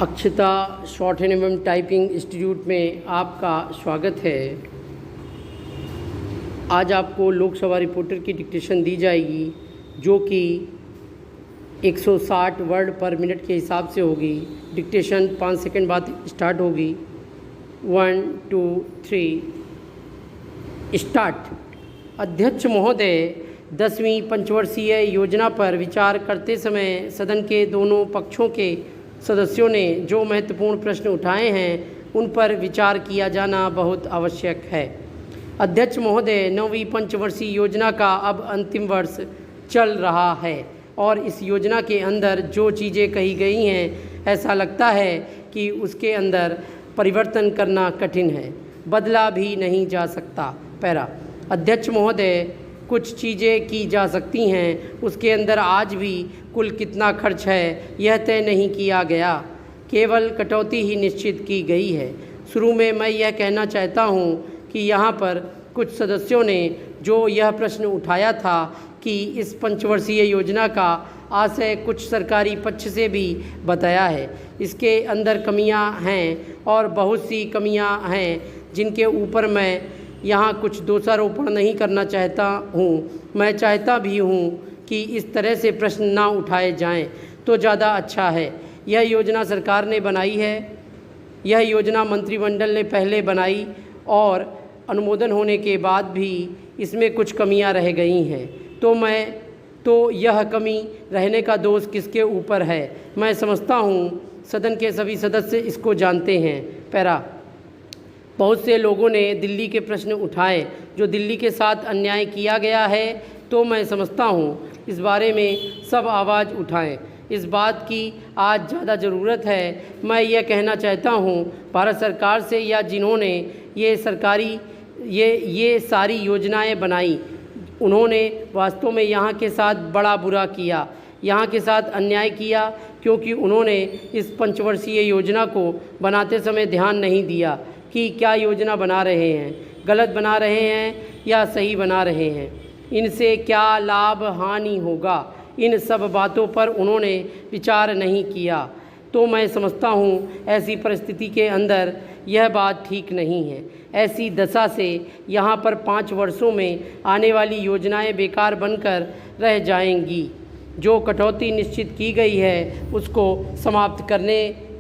अक्षता short hand एवं typing institute में आपका स्वागत है। आज आपको लोकसभा रिपोर्टर की डिक्टेशन दी जाएगी जो कि 160 वर्ड पर मिनट के हिसाब से होगी। डिक्टेशन 5 सेकंड बाद स्टार्ट होगी। 1 2 3 स्टार्ट। अध्यक्ष महोदय, 10वीं पंचवर्षीय योजना पर विचार करते समय सदन के दोनों पक्षों के सदस्यों ने जो महत्वपूर्ण प्रश्न उठाए हैं उन पर विचार किया जाना बहुत आवश्यक है। अध्यक्ष महोदय, 9वीं पंचवर्षीय योजना का अब अंतिम वर्ष चल रहा है और इस योजना के अंदर जो चीज़ें कही गई हैं ऐसा लगता है कि उसके अंदर परिवर्तन करना कठिन है, बदला भी नहीं जा सकता। पैरा। अध्यक्ष महोदय, कुछ चीज़ें की जा सकती हैं, उसके अंदर आज भी कुल कितना खर्च है यह तय नहीं किया गया, केवल कटौती ही निश्चित की गई है। शुरू में मैं यह कहना चाहता हूँ कि यहाँ पर कुछ सदस्यों ने जो यह प्रश्न उठाया था कि इस पंचवर्षीय योजना का आशय कुछ सरकारी पक्ष से भी बताया है, इसके अंदर कमियाँ हैं और बहुत सी कमियाँ हैं जिनके ऊपर मैं यहाँ कुछ दोषारोपण नहीं करना चाहता हूँ। मैं चाहता भी हूँ कि इस तरह से प्रश्न ना उठाए जाएं तो ज़्यादा अच्छा है। यह योजना सरकार ने बनाई है, यह योजना मंत्रिमंडल ने पहले बनाई और अनुमोदन होने के बाद भी इसमें कुछ कमियां रह गई हैं। तो यह कमी रहने का दोष किसके ऊपर है? मैं समझता हूँ सदन के सभी सदस्य इसको जानते हैं। पैरा। बहुत से लोगों ने दिल्ली के प्रश्न उठाए जो दिल्ली के साथ अन्याय किया गया है, तो मैं समझता हूँ इस बारे में सब आवाज़ उठाएं। इस बात की आज ज़्यादा ज़रूरत है। मैं यह कहना चाहता हूँ भारत सरकार से या जिन्होंने ये सारी योजनाएं बनाई, उन्होंने वास्तव में यहाँ के साथ बड़ा बुरा किया, यहाँ के साथ अन्याय किया, क्योंकि उन्होंने इस पंचवर्षीय योजना को बनाते समय ध्यान नहीं दिया कि क्या योजना बना रहे हैं, गलत बना रहे हैं या सही बना रहे हैं, इनसे क्या लाभ हानि होगा, इन सब बातों पर उन्होंने विचार नहीं किया। तो मैं समझता हूँ ऐसी परिस्थिति के अंदर यह बात ठीक नहीं है। ऐसी दशा से यहाँ पर 5 वर्षों में आने वाली योजनाएं बेकार बनकर रह जाएंगी। जो कटौती निश्चित की गई है उसको समाप्त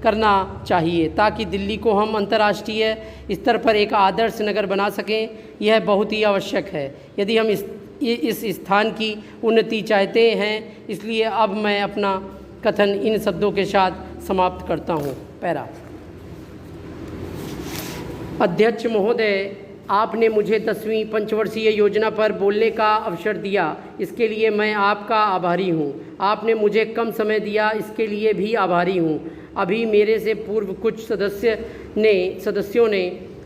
करना चाहिए ताकि दिल्ली को हम अंतर्राष्ट्रीय स्तर पर एक आदर्श नगर बना सकें। यह बहुत ही आवश्यक है यदि हम इस स्थान की उन्नति चाहते हैं। इसलिए अब मैं अपना कथन इन शब्दों के साथ समाप्त करता हूँ। पैरा। अध्यक्ष महोदय, आपने मुझे 10वीं पंचवर्षीय योजना पर बोलने का अवसर दिया, इसके लिए मैं आपका आभारी हूँ। आपने मुझे कम समय दिया, इसके लिए भी आभारी हूँ। अभी मेरे से पूर्व कुछ सदस्यों ने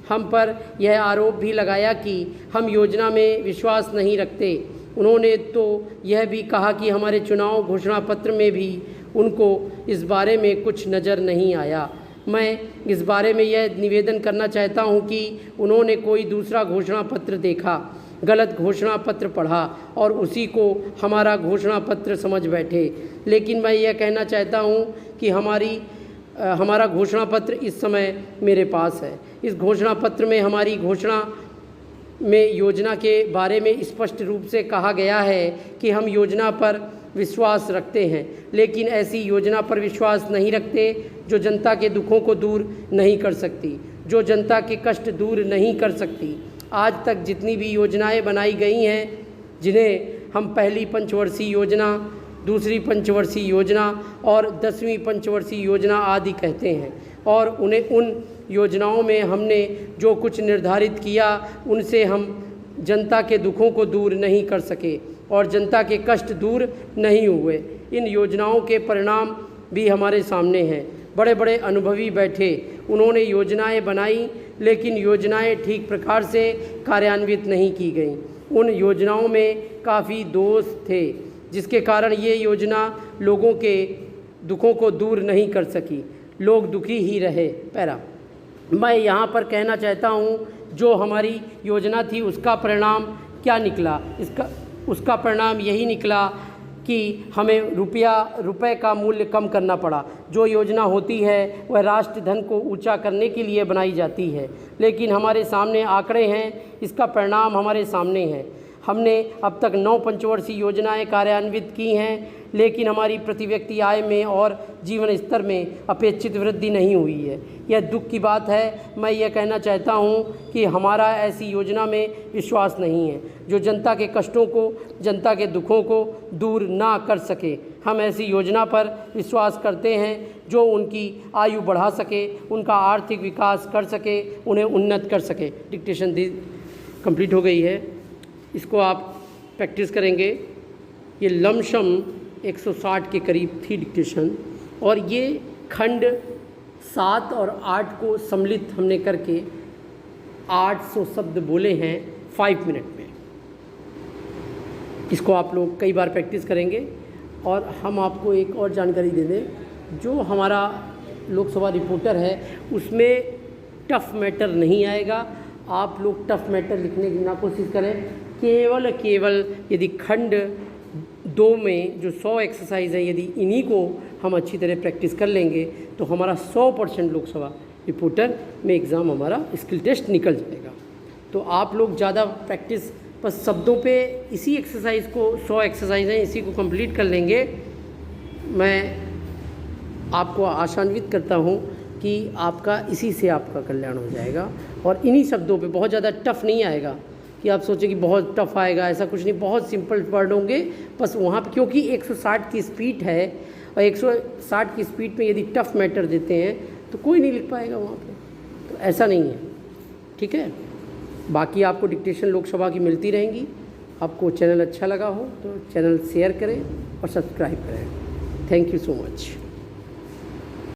हम पर यह आरोप भी लगाया कि हम योजना में विश्वास नहीं रखते। उन्होंने तो यह भी कहा कि हमारे चुनाव घोषणा पत्र में भी उनको इस बारे में कुछ नज़र नहीं आया। मैं इस बारे में यह निवेदन करना चाहता हूं कि उन्होंने कोई दूसरा घोषणा पत्र देखा, गलत घोषणा पत्र पढ़ा और उसी को हमारा घोषणा पत्र समझ बैठे। लेकिन मैं यह कहना चाहता हूं कि हमारा घोषणा पत्र इस समय मेरे पास है। इस घोषणा पत्र में हमारी घोषणा में योजना के बारे में स्पष्ट रूप से कहा गया है कि हम योजना पर विश्वास रखते हैं, लेकिन ऐसी योजना पर विश्वास नहीं रखते जो जनता के दुखों को दूर नहीं कर सकती, जो जनता के कष्ट दूर नहीं कर सकती। आज तक जितनी भी योजनाएं बनाई गई हैं, जिन्हें हम पहली पंचवर्षीय योजना, दूसरी पंचवर्षीय योजना और 10वीं पंचवर्षीय योजना आदि कहते हैं, और उन योजनाओं में हमने जो कुछ निर्धारित किया उनसे हम जनता के दुखों को दूर नहीं कर सके और जनता के कष्ट दूर नहीं हुए। इन योजनाओं के परिणाम भी हमारे सामने हैं। बड़े बड़े अनुभवी बैठे, उन्होंने योजनाएं बनाई, लेकिन योजनाएं ठीक प्रकार से कार्यान्वित नहीं की गईं। उन योजनाओं में काफ़ी दोष थे जिसके कारण ये योजना लोगों के दुखों को दूर नहीं कर सकी, लोग दुखी ही रहे। पैरा। मैं यहाँ पर कहना चाहता हूँ जो हमारी योजना थी उसका परिणाम क्या निकला? उसका परिणाम यही निकला कि हमें रुपए का मूल्य कम करना पड़ा। जो योजना होती है वह राष्ट्र धन को ऊंचा करने के लिए बनाई जाती है, लेकिन हमारे सामने आंकड़े हैं, इसका परिणाम हमारे सामने है। हमने अब तक 9 पंचवर्षीय योजनाएं कार्यान्वित की हैं, लेकिन हमारी प्रति व्यक्ति आय में और जीवन स्तर में अपेक्षित वृद्धि नहीं हुई है। यह दुख की बात है। मैं यह कहना चाहता हूँ कि हमारा ऐसी योजना में विश्वास नहीं है जो जनता के कष्टों को, जनता के दुखों को दूर ना कर सके। हम ऐसी योजना पर विश्वास करते हैं जो उनकी आयु बढ़ा सके, उनका आर्थिक विकास कर सके, उन्हें उन्नत कर सके। डिक्टेशन कंप्लीट हो गई है, इसको आप प्रैक्टिस करेंगे। ये लमसम 160 के करीब थी डिक्टेशन, और ये खंड 7 और 8 को सम्मिलित हमने करके 800 शब्द बोले हैं 5 मिनट में। इसको आप लोग कई बार प्रैक्टिस करेंगे। और हम आपको एक और जानकारी दे दें, जो हमारा लोकसभा रिपोर्टर है उसमें टफ़ मैटर नहीं आएगा। आप लोग टफ़ मैटर लिखने की ना कोशिश करें। केवल यदि खंड 2 में जो 100 एक्सरसाइज है, यदि इन्हीं को हम अच्छी तरह प्रैक्टिस कर लेंगे तो हमारा 100% लोकसभा रिपोर्टर में एग्ज़ाम हमारा स्किल टेस्ट निकल जाएगा। तो आप लोग ज़्यादा प्रैक्टिस बस शब्दों पे इसी एक्सरसाइज को, 100 एक्सरसाइज हैं, इसी को कंप्लीट कर लेंगे। मैं आपको आशान्वित करता हूँ कि आपका इसी से आपका कल्याण हो जाएगा। और इन्हीं शब्दों पे बहुत ज़्यादा टफ़ नहीं आएगा कि आप सोचें कि बहुत टफ़ आएगा, ऐसा कुछ नहीं। बहुत सिंपल वर्ड होंगे बस वहाँ पे, क्योंकि 160 की स्पीड है और 160 की स्पीड पे यदि टफ़ मैटर देते हैं तो कोई नहीं लिख पाएगा वहाँ पे। तो ऐसा नहीं है, ठीक है। बाकी आपको डिक्टेशन लोकसभा की मिलती रहेंगी। आपको चैनल अच्छा लगा हो तो चैनल शेयर करें और सब्सक्राइब करें। Thank you so much.